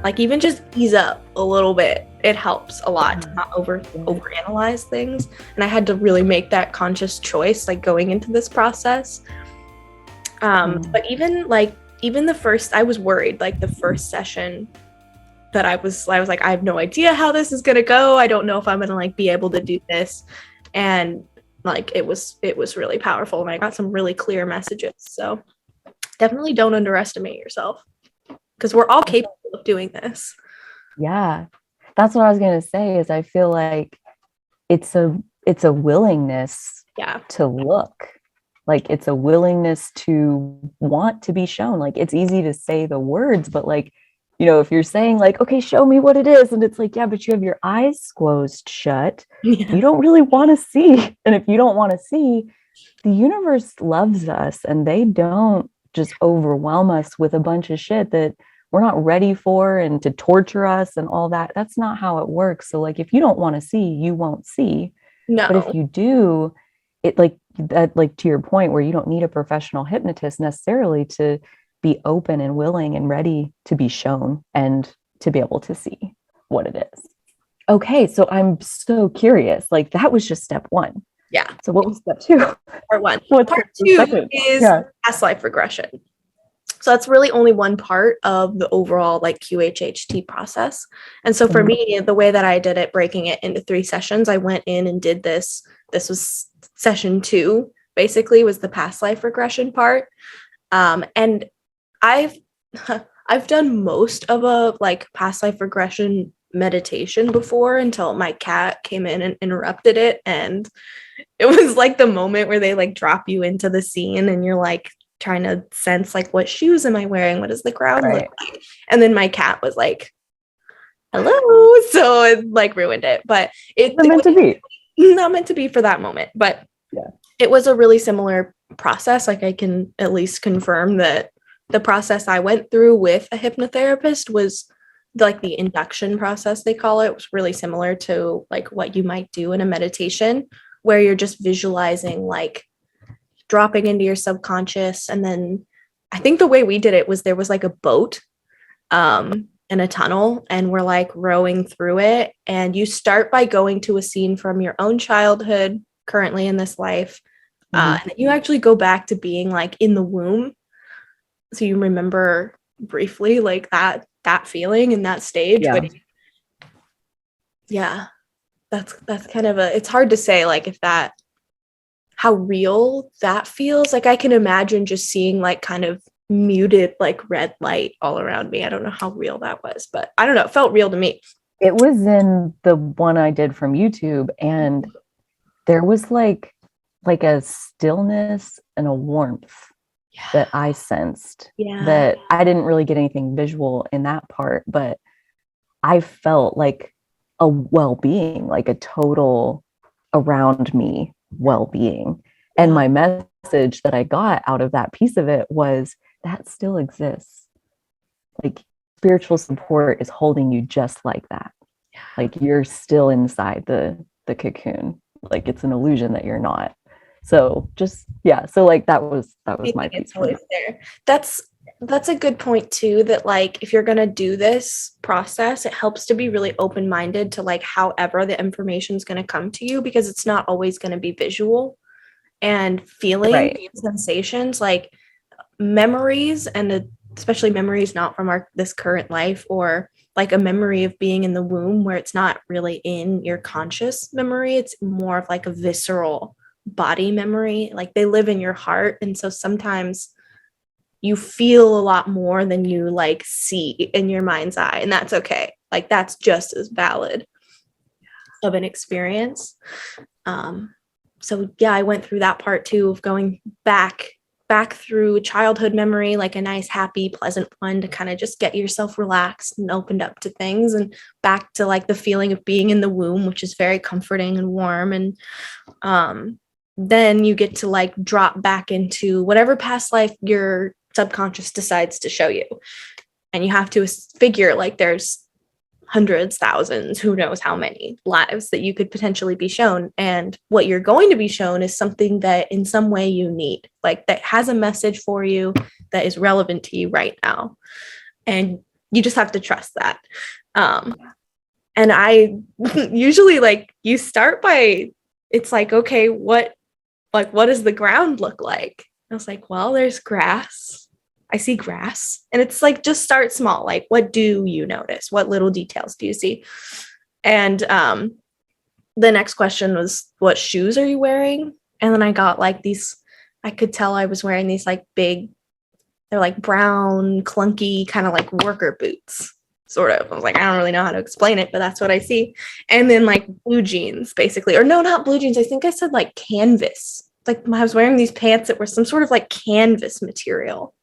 like even just ease up a little bit. It helps a lot to not overanalyze things. And I had to really make that conscious choice, like going into this process. But even the first, I was worried, like the first session that I was like, I have no idea how this is gonna go. I don't know if I'm gonna like be able to do this. And like it was really powerful, and I got some really clear messages. So definitely don't underestimate yourself, because we're all capable of doing this. Yeah, that's what I was going to say, is I feel like it's a willingness to look. Like it's a willingness to want to be shown. Like it's easy to say the words, but like, you know, if you're saying like, okay, show me what it is, and it's like, yeah, but you have your eyes closed shut, you don't really want to see. And if you don't want to see, the universe loves us, and they don't just overwhelm us with a bunch of shit that we're not ready for, and to torture us and all that. That's not how it works. So like, if you don't want to see, you won't see. No. But if you do, it like that, like to your point, where you don't need a professional hypnotist necessarily to be open and willing and ready to be shown and to be able to see what it is. Okay, so I'm so curious. Like that was just step one. Yeah. So what was step two? Part one. Part two is past life regression. So that's really only one part of the overall like QHHT process. And so for me, the way that I did it, breaking it into 3 sessions, I went in and did this. This was session 2, basically, was the past life regression part. And I've done most of a like past life regression meditation before, until my cat came in and interrupted it. And it was like the moment where they like drop you into the scene, and you're like trying to sense like, what shoes am I wearing? What does the ground look like? And then my cat was like, hello. So it like ruined it. But it was not meant to be for that moment. But it was a really similar process. Like I can at least confirm that the process I went through with a hypnotherapist was like the induction process, they call it, was really similar to like what you might do in a meditation, where you're just visualizing like dropping into your subconscious. And then I think the way we did it was there was like a boat in a tunnel, and we're like rowing through it. And you start by going to a scene from your own childhood currently in this life. And then you actually go back to being like in the womb. So you remember briefly like that feeling in that stage. But that's kind of it's hard to say like if that, how real that feels. Like I can imagine just seeing like kind of muted like red light all around me. I don't know how real that was, but I don't know, it felt real to me. It was in the one I did from YouTube, and there was like a stillness and a warmth that I sensed, that I didn't really get anything visual in that part, but I felt like a well-being, like a total around me well-being. And my message that I got out of that piece of it was that still exists. Like spiritual support is holding you just like that. Like you're still inside the cocoon. Like it's an illusion that you're not. So just so like that was my piece. There. That's a good point too, that like if you're going to do this process, it helps to be really open-minded to like however the information is going to come to you, because it's not always going to be visual. And feeling sensations like memories, and especially memories not from this current life, or like a memory of being in the womb where it's not really in your conscious memory, it's more of like a visceral body memory. Like they live in your heart, and so sometimes you feel a lot more than you like see in your mind's eye, and that's okay. Like that's just as valid of an experience. So I went through that part too, of going back through childhood memory, like a nice, happy, pleasant one, to kind of just get yourself relaxed and opened up to things, and back to like the feeling of being in the womb, which is very comforting and warm. And then you get to like drop back into whatever past life your subconscious decides to show you. And you have to figure like there's hundreds, thousands, who knows how many lives that you could potentially be shown. And what you're going to be shown is something that in some way you need, like that has a message for you that is relevant to you right now. And you just have to trust that. And I usually like, you start by, it's like, okay, what does the ground look like? I was like, well, there's grass. I see grass. And it's like, just start small. Like, what do you notice? What little details do you see? And the next question was, what shoes are you wearing? And then I got like these, I could tell I was wearing these like big, they're like brown, clunky, kind of like worker boots, sort of. I was like, I don't really know how to explain it, but that's what I see. And then like blue jeans, basically. Or no, not blue jeans. I think I said like canvas. Like I was wearing these pants that were some sort of like canvas material,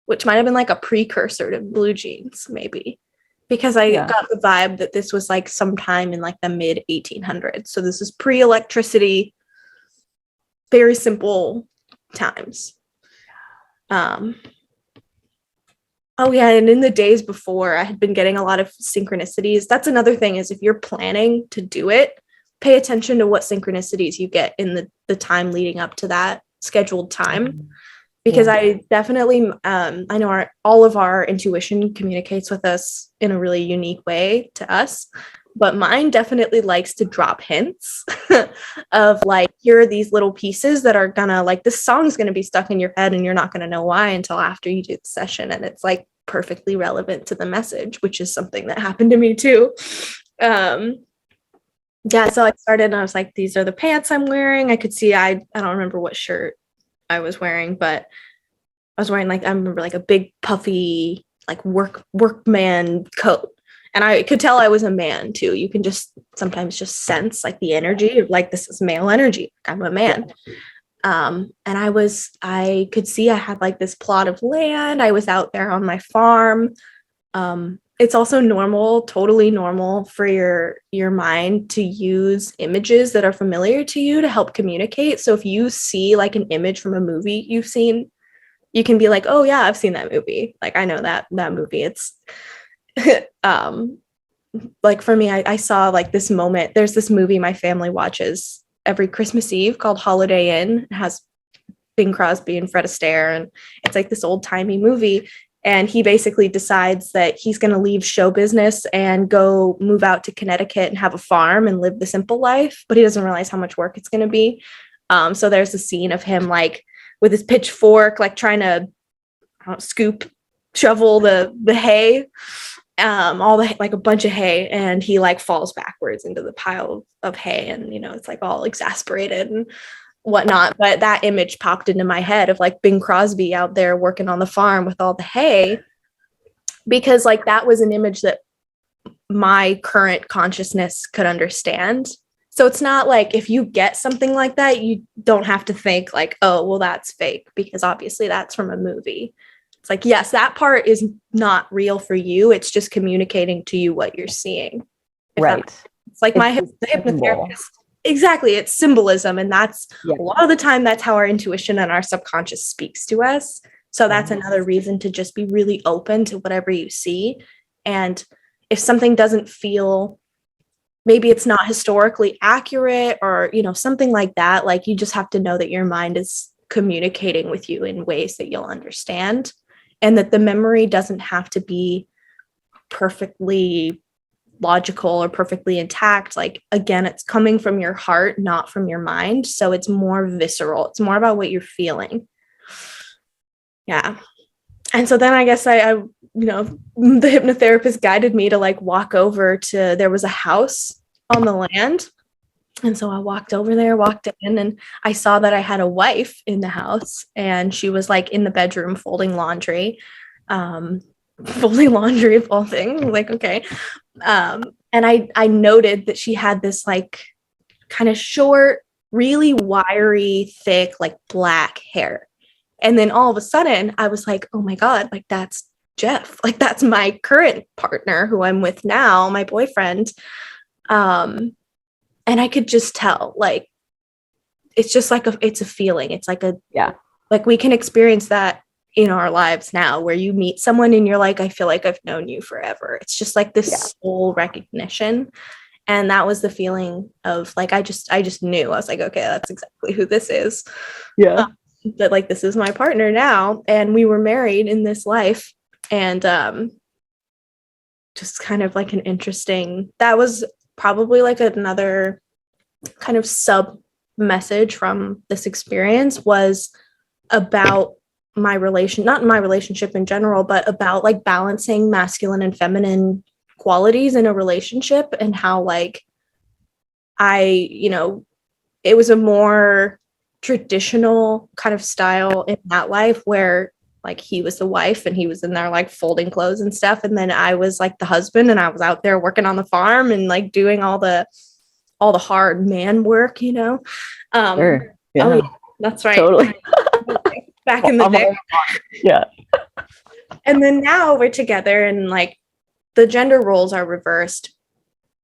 which might have been like a precursor to blue jeans, maybe. Because I got the vibe that this was like sometime in like the mid 1800s. So this is pre-electricity, very simple times. Oh yeah, and in the days before, I had been getting a lot of synchronicities. That's another thing, is if you're planning to do it, pay attention to what synchronicities you get in the time leading up to that scheduled time. Because I definitely, I know all of our intuition communicates with us in a really unique way to us, but mine definitely likes to drop hints of like, here are these little pieces that are gonna, like, this song's gonna be stuck in your head and you're not gonna know why until after you do the session. And it's like perfectly relevant to the message, which is something that happened to me too. Yeah, so I started and I was like, these are the pants I'm wearing. I could see, I don't remember what shirt I was wearing, but I was wearing like, I remember like a big puffy like workman coat, and I could tell I was a man too. You can just sometimes just sense like the energy of like, this is male energy. I'm a man. And I could see I had like this plot of land. I was out there on my farm. It's also normal, totally normal for your mind to use images that are familiar to you to help communicate. So if you see like an image from a movie you've seen, you can be like, oh yeah, I've seen that movie. Like, I know that movie. It's like for me, I saw like this moment. There's this movie my family watches every Christmas Eve called Holiday Inn. It has Bing Crosby and Fred Astaire, and it's like this old timey movie. And he basically decides that he's going to leave show business and go move out to Connecticut and have a farm and live the simple life. But he doesn't realize how much work it's going to be. So there's a scene of him like with his pitchfork, like trying to shovel the hay, all the like a bunch of hay, and he like falls backwards into the pile of hay, and it's like all exasperated and whatnot. But that image popped into my head of like Bing Crosby out there working on the farm with all the hay, because like that was an image that my current consciousness could understand. So it's not like if you get something like that, you don't have to think like, oh, well, that's fake, because obviously that's from a movie. It's like, yes, that part is not real for you. It's just communicating to you what you're seeing. Right. It's like the hypnotherapist. Exactly. It's symbolism. And that's a lot of the time, that's how our intuition and our subconscious speaks to us. So that's another reason to just be really open to whatever you see. And if something doesn't feel, maybe it's not historically accurate or, something like that, like you just have to know that your mind is communicating with you in ways that you'll understand, and that the memory doesn't have to be perfectly logical or perfectly intact. Like, again, it's coming from your heart, not from your mind. So it's more visceral. It's more about what you're feeling. Yeah. And so then I guess I the hypnotherapist guided me to like walk over to, there was a house on the land. And so I walked over there, walked in, and I saw that I had a wife in the house, and she was like in the bedroom folding laundry of all things. Like, okay. And I noted that she had this like kind of short, really wiry, thick, like black hair. And then all of a sudden I was like, oh my God, like that's Jeff. Like that's my current partner who I'm with now, my boyfriend. And I could just tell, like, it's just like it's a feeling. It's like like we can experience that in our lives now, where you meet someone and you're like, I feel like I've known you forever. It's just like this soul recognition. And that was the feeling of like, I just knew. I was like, okay, that's exactly who this is. Yeah. That like, this is my partner now. And we were married in this life. And just kind of like an interesting, that was probably like another kind of sub message from this experience, was about my not my relationship in general, but about like balancing masculine and feminine qualities in a relationship, and how like it was a more traditional kind of style in that life, where like he was the wife and he was in there like folding clothes and stuff, and then I was like the husband, and I was out there working on the farm and like doing all the hard man work, Sure. Yeah. Oh yeah, that's right. Totally. Back in the day. Yeah. And then now we're together, and like the gender roles are reversed,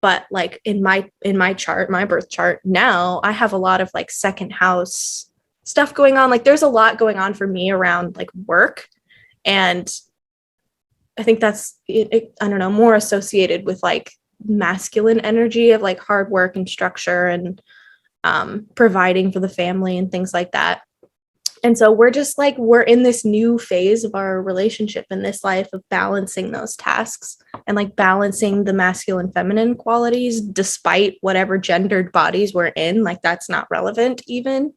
but like in my chart, my birth chart, now I have a lot of like second house stuff going on. Like there's a lot going on for me around like work, and I think that's I don't know, more associated with like masculine energy of like hard work and structure and providing for the family and things like that. And so we're just like, we're in this new phase of our relationship in this life of balancing those tasks and like balancing the masculine feminine qualities, despite whatever gendered bodies we're in. Like that's not relevant even.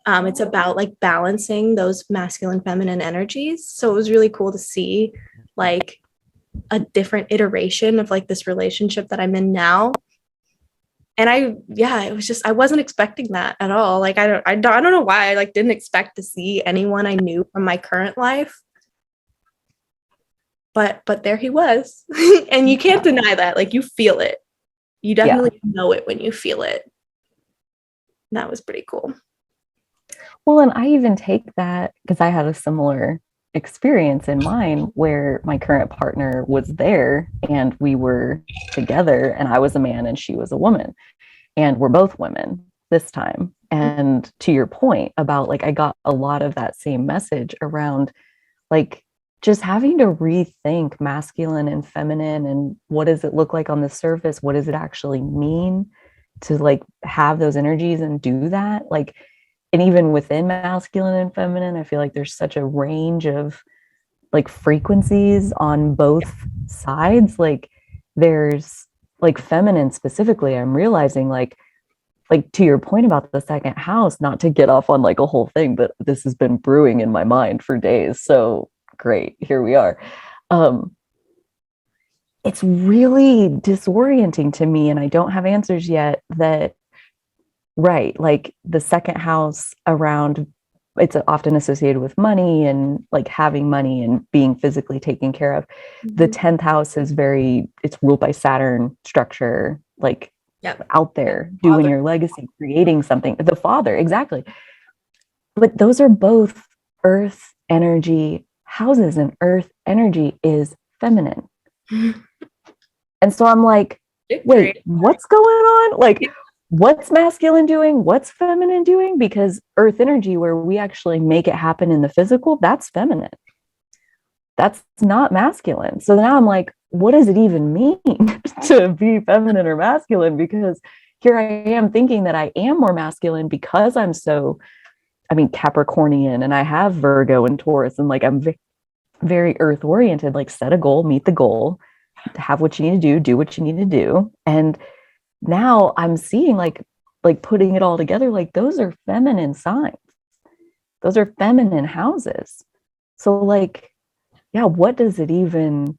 It's about like balancing those masculine feminine energies. So it was really cool to see like a different iteration of like this relationship that I'm in now. And it was just, I wasn't expecting that at all. Like, I don't know why I like didn't expect to see anyone I knew from my current life, but there he was. And you can't deny that. Like you feel it. You definitely know it when you feel it. And that was pretty cool. Well, and I even take that because I had a similar experience in mine where my current partner was there and we were together, and I was a man and she was a woman, and we're both women this time. And to your point about like, I got a lot of that same message around like just having to rethink masculine and feminine, and what does it look like on the surface? What does it actually mean to like have those energies and do that? Like, and even within masculine and feminine, I feel like there's such a range of like frequencies on both sides. Like there's like feminine specifically, I'm realizing like to your point about the second house, not to get off on like a whole thing, but this has been brewing in my mind for days. So great, here we are. It's really disorienting to me, and I don't have answers yet that, right, like the second house around, it's often associated with money and like having money and being physically taken care of. Mm-hmm. The 10th house is it's ruled by Saturn structure, like out there doing your legacy, creating something, the father, exactly. But those are both earth energy houses, and earth energy is feminine. And so I'm like, wait, what's going on? Like, what's masculine doing? What's feminine doing? Because earth energy, where we actually make it happen in the physical, that's feminine. That's not masculine. So now I'm like, what does it even mean to be feminine or masculine? Because here I am thinking that I am more masculine because I'm so, Capricornian, and I have Virgo and Taurus, and like I'm very earth oriented, like set a goal, meet the goal, have what you need to do what you need to do. And now I'm seeing like putting it all together, like those are feminine signs. Those are feminine houses. So like, yeah, what does it even,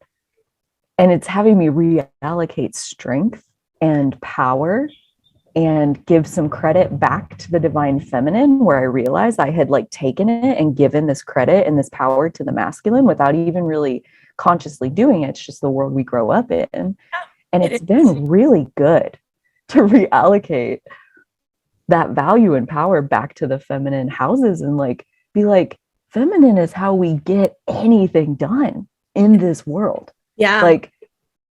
and it's having me reallocate strength and power and give some credit back to the divine feminine, where I realized I had like taken it and given this credit and this power to the masculine without even really consciously doing it. It's just the world we grow up in. And it's been really good to reallocate that value and power back to the feminine houses, and like be like, feminine is how we get anything done in this world. Yeah. Like,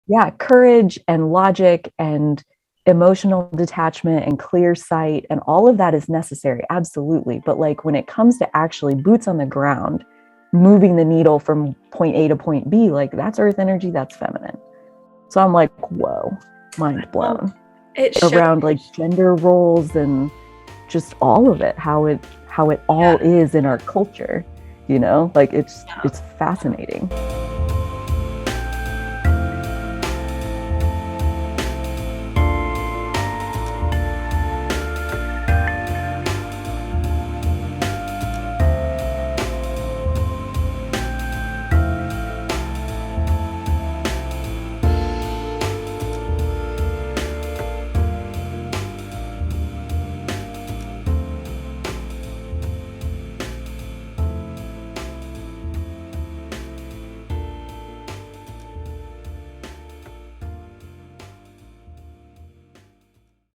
yeah, courage and logic and emotional detachment and clear sight and all of that is necessary. Absolutely. But like when it comes to actually boots on the ground, moving the needle from point A to point B, like that's earth energy, that's feminine. So I'm like, whoa, mind blown. Around like gender roles and just all of it, how it all is in our culture, like it's fascinating.